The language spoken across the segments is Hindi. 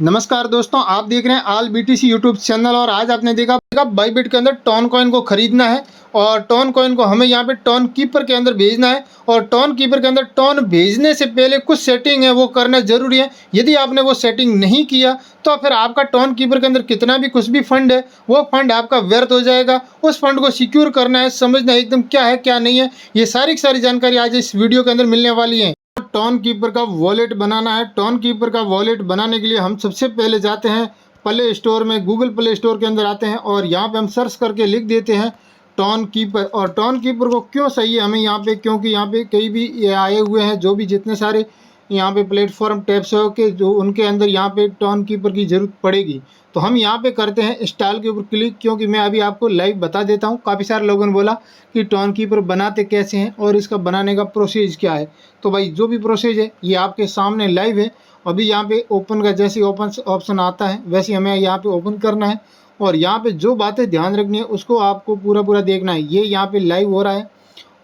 नमस्कार दोस्तों, आप देख रहे हैं ऑल बीटीसी यूट्यूब चैनल। और आज आपने देखा बाइबिट के अंदर टॉन कॉइन को खरीदना है और टॉन कॉइन को हमें यहाँ पे टॉन कीपर के अंदर भेजना है। और टॉन कीपर के अंदर टॉन भेजने से पहले कुछ सेटिंग है वो करना जरूरी है। यदि आपने वो सेटिंग नहीं किया तो फिर आपका टॉन कीपर के अंदर कितना भी कुछ भी फंड है वो फंड आपका व्यर्थ हो जाएगा। उस फंड को सिक्योर करना है, समझना है एकदम क्या है क्या नहीं है। ये सारी की सारी जानकारी आज इस वीडियो के अंदर मिलने वाली है। टॉन कीपर का वॉलेट बनाना है। टॉन कीपर का वॉलेट बनाने के लिए हम सबसे पहले जाते हैं प्ले स्टोर में, गूगल प्ले स्टोर के अंदर आते हैं और यहाँ पे हम सर्च करके लिख देते हैं टॉन कीपर। और टॉन कीपर को क्यों चाहिए हमें यहाँ पे, क्योंकि यहाँ पे कई भी ये आए हुए हैं जो भी जितने सारे यहाँ पे प्लेटफॉर्म टैप्स हो के जो उनके अंदर यहाँ पे टॉन कीपर की ज़रूरत पड़ेगी। तो हम यहाँ पे करते हैं इंस्टॉल के ऊपर क्लिक, क्योंकि मैं अभी आपको लाइव बता देता हूँ। काफ़ी सारे लोगों ने बोला कि टॉन कीपर बनाते कैसे हैं और इसका बनाने का प्रोसेस क्या है। तो भाई जो भी प्रोसेस है ये आपके सामने लाइव है। अभी यहाँ पे ओपन का जैसे ओपन ऑप्शन आता है वैसे हमें यहाँ पे ओपन करना है और यहाँ पे जो बातें ध्यान रखनी है उसको आपको पूरा देखना है। ये यहाँ पे लाइव हो रहा है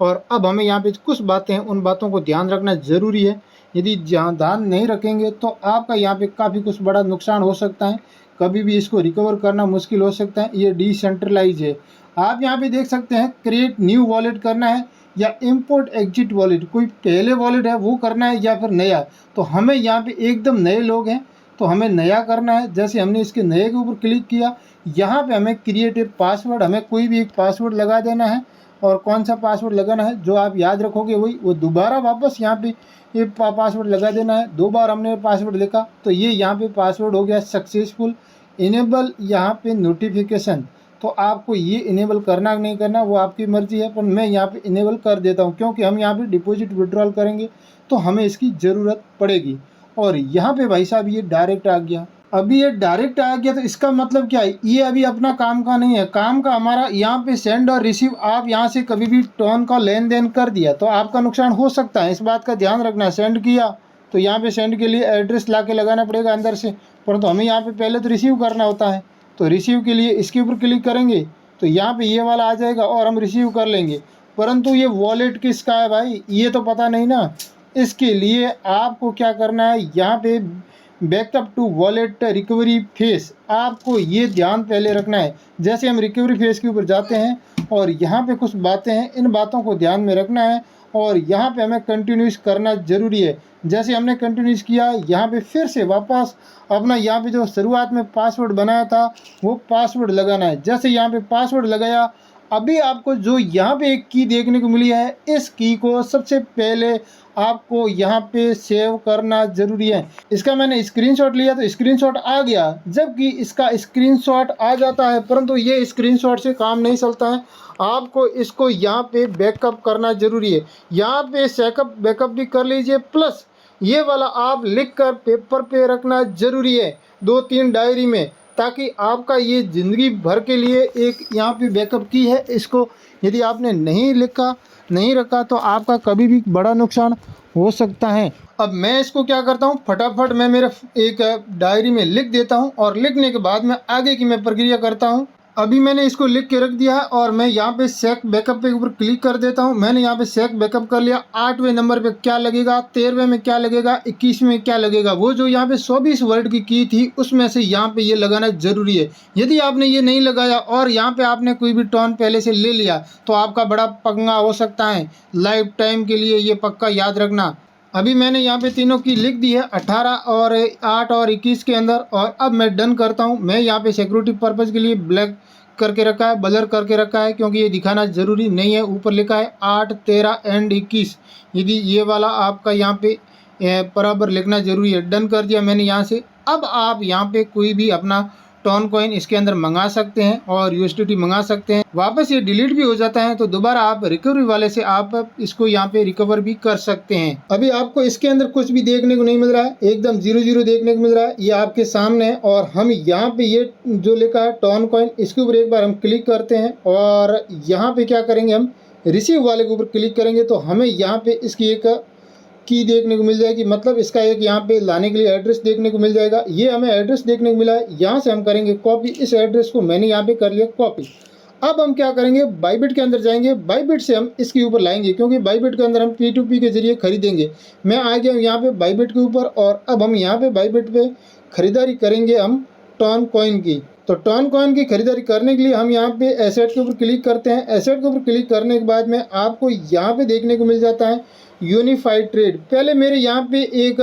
और अब हमें यहाँ पे कुछ बातें हैं उन बातों को ध्यान रखना ज़रूरी है। यदि ध्यान नहीं रखेंगे तो आपका यहाँ पे काफ़ी कुछ बड़ा नुकसान हो सकता है। कभी भी इसको रिकवर करना मुश्किल हो सकता है। ये डिसेंट्रलाइज है। आप यहाँ पे देख सकते हैं क्रिएट न्यू वॉलेट करना है या इंपोर्ट एग्जिट वॉलेट, कोई पहले वॉलेट है वो करना है या फिर नया। तो हमें यहाँ पे एकदम नए लोग हैं तो हमें नया करना है। जैसे हमने इसके नए के ऊपर क्लिक किया, यहाँ पे हमें क्रिएट ए पासवर्ड, हमें कोई भी एक पासवर्ड लगा देना है। और कौन सा पासवर्ड लगाना है जो आप याद रखोगे वही वो दोबारा वापस यहाँ पे ये पासवर्ड लगा देना है। 2 बार हमने पासवर्ड लिखा तो ये यहाँ पे पासवर्ड हो गया सक्सेसफुल। इनेबल यहाँ पे नोटिफिकेशन, तो आपको ये इनेबल करना नहीं करना वो आपकी मर्ज़ी है, पर मैं यहाँ पे इनेबल कर देता हूँ क्योंकि हम यहाँ पे डिपॉजिट विड्रॉल करेंगे तो हमें इसकी ज़रूरत पड़ेगी। और यहाँ पे भाई साहब ये डायरेक्ट आ गया। अभी ये डायरेक्ट आ गया तो इसका मतलब क्या है, ये अभी अपना काम का नहीं है। काम का हमारा यहाँ पे सेंड और रिसीव। आप यहाँ से कभी भी टॉन का लेन देन कर दिया तो आपका नुकसान हो सकता है, इस बात का ध्यान रखना। सेंड किया तो यहाँ पे सेंड के लिए एड्रेस ला के लगाना पड़ेगा अंदर से, परंतु हमें यहाँ पे पहले तो रिसीव करना होता है। तो रिसीव के लिए इसके ऊपर क्लिक करेंगे तो यहाँ पे ये वाला आ जाएगा और हम रिसीव कर लेंगे। परंतु ये वॉलेट किसका है भाई ये तो पता नहीं ना। इसके लिए आपको क्या करना है, यहाँ पे backup to wallet recovery phrase, आपको ये ध्यान पहले रखना है। जैसे हम रिकवरी फेस के ऊपर जाते हैं और यहाँ पे कुछ बातें हैं, इन बातों को ध्यान में रखना है और यहाँ पे हमें कंटिन्यूस करना ज़रूरी है। जैसे हमने कंटिन्यूस किया, यहाँ पे फिर से वापस अपना यहाँ पे जो शुरुआत में पासवर्ड बनाया था वो पासवर्ड लगाना है। जैसे यहाँ पे पासवर्ड लगाया, अभी आपको जो यहाँ पे एक की देखने को मिली है, इस की को सबसे पहले आपको यहाँ पे सेव करना ज़रूरी है। इसका मैंने स्क्रीनशॉट लिया तो स्क्रीनशॉट आ गया, जबकि इसका स्क्रीनशॉट आ जाता है परंतु ये स्क्रीनशॉट से काम नहीं चलता है। आपको इसको यहाँ पे बैकअप करना ज़रूरी है। यहाँ पे सेकअप बैकअप भी कर लीजिए, प्लस ये वाला आप लिख कर पेपर पे रखना ज़रूरी है 2-3 डायरी में, ताकि आपका ये ज़िंदगी भर के लिए एक यहाँ पे बैकअप की है। इसको यदि आपने नहीं लिखा नहीं रखा तो आपका कभी भी बड़ा नुकसान हो सकता है। अब मैं इसको क्या करता हूँ, फटाफट मैं मेरे एक डायरी में लिख देता हूँ और लिखने के बाद मैं आगे की मैं प्रक्रिया करता हूँ। अभी मैंने इसको लिख के रख दिया है और मैं यहाँ पे सेक बैकअप के ऊपर क्लिक कर देता हूँ। मैंने यहाँ पे सेक बैकअप कर लिया। 8वें नंबर पे क्या लगेगा, 13वें में क्या लगेगा, 21वें में क्या लगेगा, वो जो यहाँ पे 24 वर्ड की थी उसमें से यहाँ पे ये लगाना ज़रूरी है। यदि आपने ये नहीं लगाया और यहाँ पे आपने कोई भी टॉन पहले से ले लिया तो आपका बड़ा पंगा हो सकता है। लाइफ टाइम के लिए ये पक्का याद रखना। अभी मैंने यहाँ पे तीनों की लिख दी है, 18 और 8 और 21 के अंदर। और अब मैं डन करता हूँ। मैं यहाँ पे सिक्योरिटी पर्पज़ के लिए ब्लैक करके रखा है, ब्लर करके रखा है, क्योंकि ये दिखाना ज़रूरी नहीं है। ऊपर लिखा है 8, 13 एंड 21। यदि ये वाला आपका यहाँ पे बराबर लिखना ज़रूरी है। डन कर दिया मैंने यहाँ से। अब आप यहाँ पे कोई भी अपना टॉन कॉइन इसके अंदर मंगा सकते हैं और यूएसडीटी मंगा सकते हैं। वापस ये डिलीट भी हो जाता है तो दोबारा आप रिकवरी वाले से आप इसको यहाँ पे रिकवर भी कर सकते हैं। अभी आपको इसके अंदर कुछ भी देखने को नहीं मिल रहा है, एकदम 0 देखने को मिल रहा है। ये आपके सामने है और हम यहाँ पे ये जो लिखा है टॉन कॉइन, इसके ऊपर एक बार हम क्लिक करते हैं और यहाँ पे क्या करेंगे, हम रिसीव वाले के ऊपर क्लिक करेंगे तो हमें यहाँ पे इसकी एक की देखने को मिल जाएगी। मतलब इसका एक यहाँ पे लाने के लिए एड्रेस देखने को मिल जाएगा। ये हमें एड्रेस देखने को मिला है, यहाँ से हम करेंगे कॉपी। इस एड्रेस को मैंने यहाँ पे कर लिया कॉपी। अब हम क्या करेंगे, बाइबिट के अंदर जाएंगे, बाइबिट से हम इसके ऊपर लाएंगे क्योंकि बाइबिट के अंदर हम P2P के जरिए खरीदेंगे। मैं आ गया यहाँ पे बाइबिट के ऊपर और अब हम यहाँ पे बाइबिट पे खरीदारी करेंगे हम टॉन कॉइन की। तो टॉन कॉइन की खरीदारी करने के लिए हम यहाँ पे एसेट के ऊपर क्लिक करते हैं। एसेट के ऊपर क्लिक करने के बाद में आपको यहाँ पे देखने को मिल जाता है यूनिफाइड ट्रेड। पहले मेरे यहाँ पे एक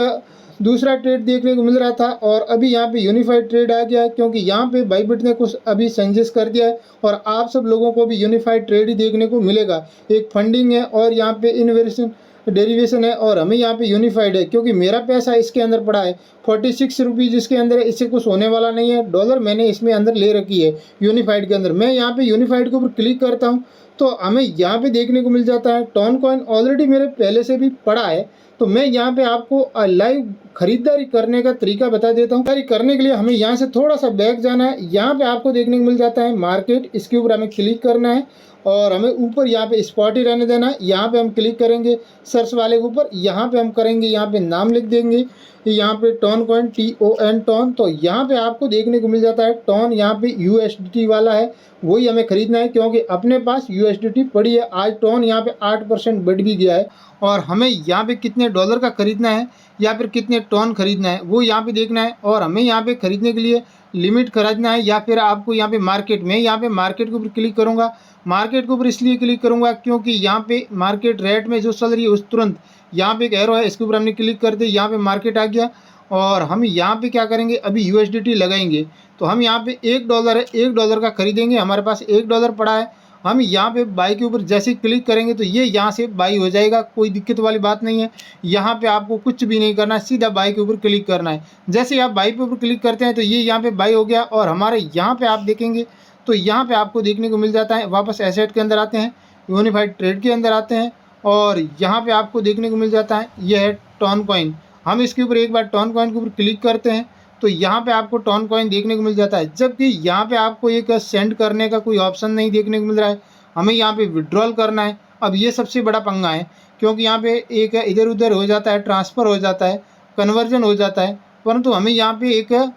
दूसरा ट्रेड देखने को मिल रहा था और अभी यहाँ पे यूनिफाइड ट्रेड आ गया है, क्योंकि यहाँ पे बाइबिट ने कुछ अभी चेंजेस कर दिया है और आप सब लोगों को भी यूनिफाइड ट्रेड ही देखने को मिलेगा। एक फंडिंग है और यहाँ पे इन्वेस्टमेंट डेरिवेशन है और हमें यहाँ पे यूनिफाइड है, क्योंकि मेरा पैसा इसके अंदर पड़ा है 46 रुपीज़ इसके अंदर है। इससे कुछ होने वाला नहीं है, डॉलर मैंने इसमें अंदर ले रखी है यूनिफाइड के अंदर। मैं यहाँ पे यूनिफाइड के ऊपर क्लिक करता हूँ तो हमें यहाँ पे देखने को मिल जाता है टॉन कॉइन ऑलरेडी मेरे पहले से भी पड़ा है। तो मैं यहाँ पे आपको लाइव खरीदारी करने का तरीका बता देता हूँ। खरीदारी करने के लिए हमें यहाँ से थोड़ा सा बैक जाना है। यहाँ पे आपको देखने को मिल जाता है मार्केट, इसके ऊपर हमें क्लिक करना है और हमें ऊपर यहाँ पे स्पॉट ही रहने देना है। यहाँ पे हम क्लिक करेंगे सर्च वाले के ऊपर, यहाँ पे हम करेंगे, यहाँ पे नाम लिख देंगे, यहाँ पे टॉन कॉइन TON टॉन। तो यहाँ पे आपको देखने को मिल जाता है टॉन, यहाँ पे USDT वाला है, वही हमें खरीदना है क्योंकि अपने पास USDT पड़ी है। आज टॉन यहाँ पे 8% बढ़ भी गया है और हमें यहाँ पे कितने डॉलर का खरीदना है या फिर कितने टॉन खरीदना है वो यहाँ पे देखना है। और हमें यहाँ पे खरीदने के लिए लिमिट खरीदना है या फिर आपको यहाँ पे मार्केट में, यहाँ पे मार्केट के ऊपर क्लिक करूँगा। मार्केट के ऊपर इसलिए क्लिक करूँगा क्योंकि यहाँ पे मार्केट रेट में जो चल रही है उस तुरंत यहाँ पे एक एरो है, इसके ऊपर हमने क्लिक कर दिया, यहाँ पे मार्केट आ गया। और हम यहाँ पे क्या करेंगे, अभी USDT लगाएंगे। तो हम यहाँ पे $1 है, $1 का खरीदेंगे, हमारे पास $1 पड़ा है। हम यहाँ पे बाई के ऊपर जैसे ही क्लिक करेंगे तो ये यहाँ से बाई हो जाएगा, कोई दिक्कत वाली बात नहीं है। यहाँ पे आपको कुछ भी नहीं करना है, सीधा बाई के ऊपर क्लिक करना है। जैसे ही आप बाई के ऊपर क्लिक करते हैं तो ये यहाँ पे बाई हो गया। और हमारे यहाँ पे आप देखेंगे तो यहाँ पे आपको देखने को मिल जाता है, वापस एसेट के अंदर आते हैं, यूनिफाइड ट्रेड के अंदर आते हैं और यहाँ पे आपको देखने को मिल जाता है ये है टॉन कॉइन। हम इसके ऊपर एक बार टॉन कॉइन के ऊपर क्लिक करते हैं तो यहाँ पे आपको टॉन कॉइन देखने को मिल जाता है, जबकि यहाँ पे आपको एक सेंड करने का कोई ऑप्शन नहीं देखने को मिल रहा है। हमें यहाँ पे विड्रॉल करना है। अब ये सबसे बड़ा पंगा है क्योंकि यहाँ पे एक इधर उधर हो जाता है, ट्रांसफ़र हो जाता है, कन्वर्जन हो जाता है, परंतु हमें यहाँ पे एक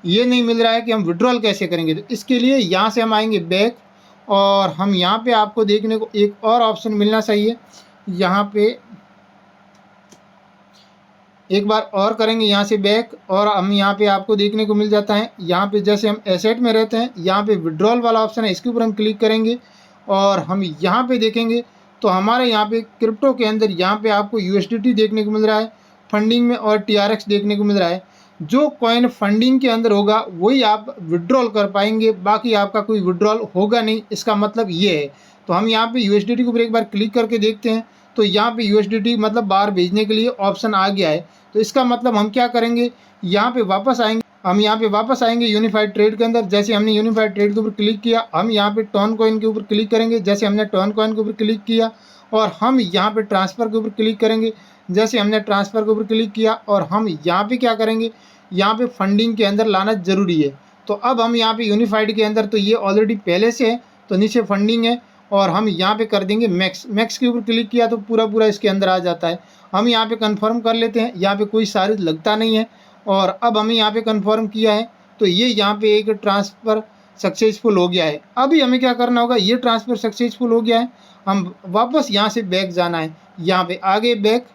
ये नहीं मिल रहा है कि हम विड्रॉल कैसे करेंगे। तो इसके लिए यहाँ से हम आएंगे बैक और हम यहाँ पे आपको देखने को एक और ऑप्शन मिलना चाहिए। यहाँ पे एक बार और करेंगे यहाँ से बैक और हम यहाँ पे आपको देखने को मिल जाता है, यहाँ पे जैसे हम एसेट में रहते हैं, यहाँ पे विड्रॉल वाला ऑप्शन है, इसके ऊपर हम क्लिक करेंगे और हम यहाँ पे देखेंगे तो हमारे यहाँ पे क्रिप्टो के अंदर यहाँ पे आपको USDT देखने को मिल रहा है फंडिंग में और TRX देखने को मिल रहा है। जो कॉइन फंडिंग के अंदर होगा वही आप विड्रॉल कर पाएंगे, बाकी आपका कोई विड्रॉल होगा नहीं, इसका मतलब ये है। तो हम यहाँ पे USDT के ऊपर एक बार क्लिक करके देखते हैं तो यहाँ पे USDT मतलब बाहर भेजने के लिए ऑप्शन आ गया है। तो इसका मतलब हम क्या करेंगे, यहाँ पे वापस आएंगे, हम यहाँ पे वापस आएंगे यूनिफाइड ट्रेड के अंदर। जैसे हमने यूनिफाइड ट्रेड के ऊपर क्लिक किया, हम यहाँ पे टॉन कॉइन के ऊपर क्लिक करेंगे, जैसे हमने टॉन कॉइन के ऊपर क्लिक किया और हम यहाँ पे ट्रांसफ़र के ऊपर क्लिक करेंगे, जैसे हमने ट्रांसफ़र के ऊपर क्लिक किया और हम यहाँ पे क्या करेंगे, यहाँ पे फंडिंग के अंदर लाना ज़रूरी है। तो अब हम यहाँ पे यूनिफाइड के अंदर, तो ये ऑलरेडी पहले से है तो नीचे फंडिंग है और हम यहाँ पे कर देंगे मैक्स के ऊपर क्लिक किया तो पूरा इसके अंदर आ जाता है। हम यहाँ पे कंफर्म कर लेते हैं, यहाँ पे कोई चार्ज लगता नहीं है। और अब हमें यहाँ पे कंफर्म किया है तो ये यहाँ पे एक ट्रांसफ़र सक्सेसफुल हो गया है। अभी हमें क्या करना होगा, ये ट्रांसफ़र सक्सेसफुल हो गया है, हम वापस यहाँ से बैक जाना है, यहाँ पे आगे बैक।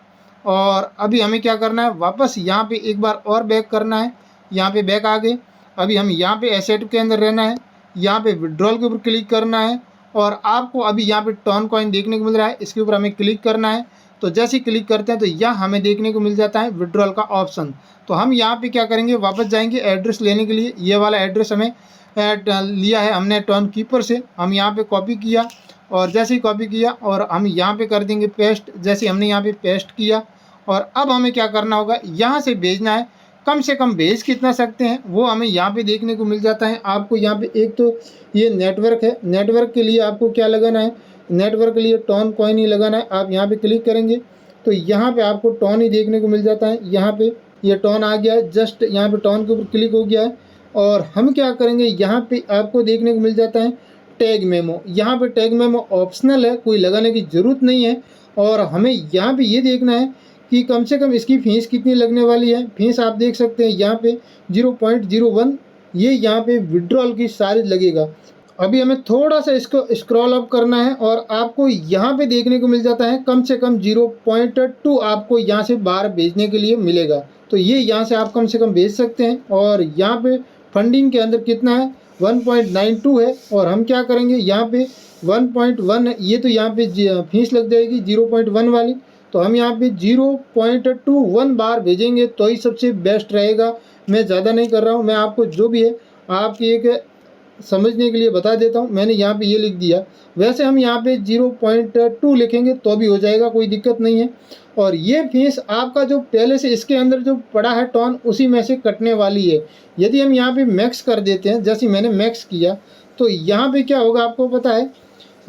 और अभी हमें क्या करना है, वापस यहाँ पे एक बार और बैक करना है, यहाँ पे बैक आगे। अभी हम यहाँ पे एसेट के अंदर रहना है, यहाँ पे विड्रॉल के ऊपर क्लिक करना है और आपको अभी यहाँ पे टॉन कॉइन देखने को मिल रहा है, इसके ऊपर हमें क्लिक करना है। तो जैसे ही क्लिक करते हैं तो यह हमें देखने को मिल जाता है विड्रॉल का ऑप्शन। तो हम यहाँ पे क्या करेंगे, वापस जाएंगे एड्रेस लेने के लिए। ये वाला एड्रेस हमें लिया है हमने टॉन कीपर से, हम यहाँ पे कॉपी किया और जैसे ही कॉपी किया और हम यहाँ पे कर देंगे पेस्ट, जैसे हमने यहाँ पे पेस्ट किया। और अब हमें क्या करना होगा, यहाँ से भेजना है, कम से कम भेज कितना सकते हैं वो हमें यहाँ पे देखने को मिल जाता है। आपको यहाँ पे एक तो ये नेटवर्क है, नेटवर्क के लिए आपको क्या लगाना है, नेटवर्क के लिए टॉन कॉइन ही लगाना है। आप यहाँ पे क्लिक करेंगे तो यहाँ पे आपको टॉन ही देखने को मिल जाता है। यहाँ पे ये टॉन आ गया है, जस्ट यहाँ पे टॉन के ऊपर क्लिक हो गया है। और हम क्या करेंगे, यहाँ पे आपको देखने को मिल जाता है टैग मेमो। यहाँ पे टैग मेमो ऑप्शनल है, कोई लगाने की ज़रूरत नहीं है। और हमें यहाँ पे ये देखना है कि कम से कम इसकी फ़ीस कितनी लगने वाली है। फीस आप देख सकते हैं यहाँ पे 0.01 ये यहाँ पे विड्रॉल की चार्ज लगेगा। अभी हमें थोड़ा सा इसको स्क्रॉल अप करना है और आपको यहाँ पे देखने को मिल जाता है कम से कम 0.2 आपको यहाँ से बाहर भेजने के लिए मिलेगा। तो ये यहाँ से आप कम से कम भेज सकते हैं। और यहाँ पे फंडिंग के अंदर कितना है 1.92 है। और हम क्या करेंगे यहाँ पे 1.1 है, ये तो यहाँ पे फीस लग जाएगी 0.1 वाली। तो हम यहाँ पे 0.21 बार भेजेंगे तो ही सबसे बेस्ट रहेगा। मैं ज़्यादा नहीं कर रहा हूँ, मैं आपको जो भी है आपकी एक समझने के लिए बता देता हूँ। मैंने यहाँ पे ये लिख दिया। वैसे हम यहाँ पे 0.2 लिखेंगे तो भी हो जाएगा, कोई दिक्कत नहीं है। और ये फीस आपका जो पहले से इसके अंदर जो पड़ा है टॉन उसी में से कटने वाली है। यदि हम यहाँ पे मैक्स कर देते हैं, जैसे मैंने मैक्स किया, तो यहाँ पे क्या होगा आपको पता है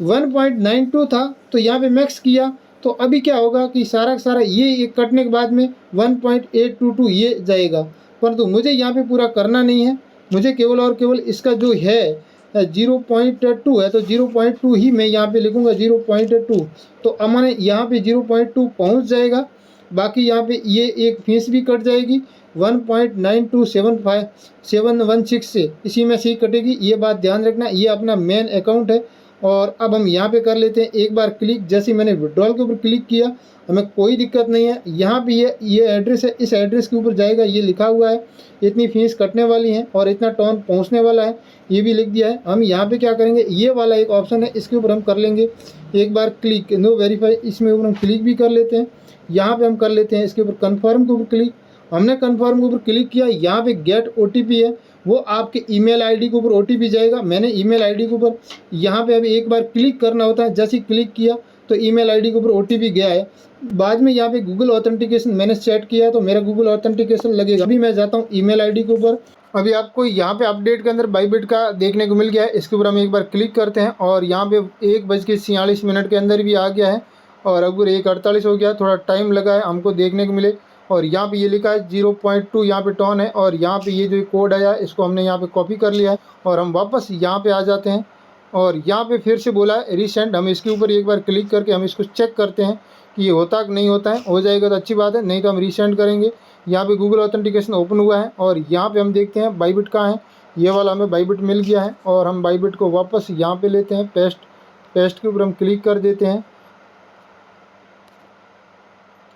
1.92 था, तो यहाँ पे मैक्स किया तो अभी क्या होगा कि सारा का सारा ये कटने के बाद में 1.822 ये जाएगा। परंतु मुझे यहाँ पे पूरा करना नहीं है, मुझे केवल और केवल इसका जो है 0.2 है तो 0.2 ही मैं यहाँ पे लिखूँगा 0.2। तो हमारे यहाँ पे 0.2 पहुँच जाएगा। बाकी यहाँ पे ये एक फीस भी कट जाएगी 1.9275716 से, इसी में से ही कटेगी। ये बात ध्यान रखना, ये अपना मेन अकाउंट है। और अब हम यहाँ पे कर लेते हैं एक बार क्लिक। जैसे मैंने विड्रॉल के ऊपर क्लिक किया, हमें कोई दिक्कत नहीं है। यहाँ पे ये एड्रेस है, इस एड्रेस के ऊपर जाएगा, ये लिखा हुआ है इतनी फीस कटने वाली है और इतना टोन पहुँचने वाला है, ये भी लिख दिया है। हम यहाँ पे क्या करेंगे, ये वाला एक ऑप्शन है इसके ऊपर हम कर लेंगे एक बार क्लिक, नो वेरीफाई, इसमें ऊपर हम क्लिक भी कर लेते हैं। यहाँ पे हम कर लेते हैं इसके ऊपर कन्फर्म के ऊपर क्लिक। हमने कन्फर्म के ऊपर क्लिक किया, यहाँ पे गेट OTP है, वो आपके ईमेल आईडी के ऊपर OTP जाएगा। मैंने ईमेल आईडी के ऊपर यहाँ पे अभी एक बार क्लिक करना होता है, जैसे ही क्लिक किया तो ईमेल आईडी के ऊपर OTP गया है। बाद में यहाँ पे गूगल ऑथेंटिकेशन मैंने सेट किया है तो मेरा गूगल ऑथेंटिकेशन लगेगा। अभी मैं जाता हूँ ईमेल आईडी के ऊपर। अभी आपको यहाँ पे अपडेट के अंदर बाईबिट का देखने को मिल गया है, इसके ऊपर हम एक बार क्लिक करते हैं और यहाँ पे 1:46 के अंदर भी आ गया है और अगर 1:48 हो गया, थोड़ा टाइम लगा है हमको देखने को मिले। और यहाँ पे ये लिखा है 0.2 यहाँ पे टॉन है और यहाँ पे ये जो कोड आया इसको हमने यहाँ पे कॉपी कर लिया है और हम वापस यहाँ पे आ जाते हैं। और यहाँ पे फिर से बोला है रीसेंड, हम इसके ऊपर एक बार क्लिक करके हम इसको चेक करते हैं कि ये होता कि नहीं होता है। हो जाएगा तो अच्छी बात है, नहीं तो हम रीसेंड करेंगे। यहाँ पे गूगल ऑथेंटिकेशन ओपन हुआ है और यहाँ पे हम देखते हैं बाईबिट कहाँ है। ये वाला हमें बाईबिट मिल गया है और हम बाईबिट को वापस यहाँ पे लेते हैं, पेस्ट के ऊपर हम क्लिक कर देते हैं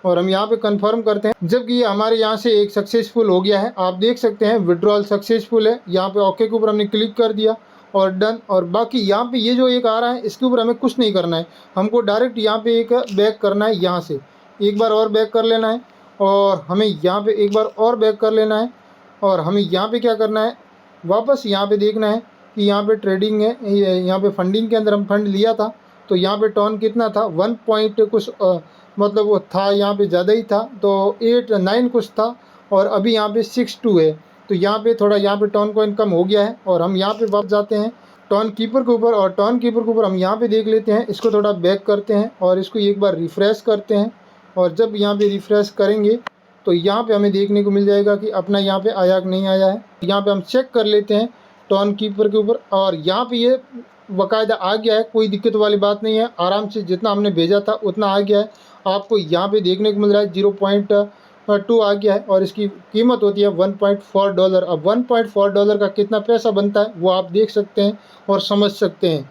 और हम यहाँ पे कंफर्म करते हैं। जबकि ये हमारे यहाँ से एक सक्सेसफुल हो गया है, आप देख सकते हैं विड्रॉल सक्सेसफुल है। यहाँ पे ओके के ऊपर हमने क्लिक कर दिया और डन। और बाकी यहाँ पे ये जो एक आ रहा है इसके ऊपर हमें कुछ नहीं करना है, हमको डायरेक्ट यहाँ पे एक बैक करना है, यहाँ से एक बार और बैक कर लेना है और हमें यहाँ पे एक बार और बैक कर लेना है। और हमें यहाँ पे क्या करना है, वापस यहाँ पे देखना है कि यहाँ पे ट्रेडिंग है, यहाँ पे फंडिंग के अंदर हम फंड लिया था तो यहाँ पे टॉन कितना था 1 पॉइंट कुछ मतलब वो था यहाँ पे ज़्यादा ही था, तो 8-9 कुछ था और अभी यहाँ पे 6-2 है। तो यहाँ पे थोड़ा यहाँ पे टॉन कॉइन कम हो गया है और हम यहाँ पे वापस जाते हैं टॉन कीपर के ऊपर और टॉन कीपर के ऊपर हम यहाँ पे देख लेते हैं, इसको थोड़ा बैक करते हैं और इसको एक बार रिफ़्रेश करते हैं। और जब यहाँ पे रिफ़्रेश करेंगे तो यहाँ पे हमें देखने को मिल जाएगा कि अपना यहाँ पे आया कि नहीं आया है। यहाँ पे हम चेक कर लेते हैं टॉन कीपर के ऊपर और यहाँ पे ये बाकायदा आ गया है, कोई दिक्कत वाली बात नहीं है, आराम से जितना हमने भेजा था उतना आ गया है। आपको यहाँ पे देखने को मिल रहा है 0.2 आ गया है और इसकी कीमत होती है $1.4। अब $1.4 का कितना पैसा बनता है वो आप देख सकते हैं और समझ सकते हैं।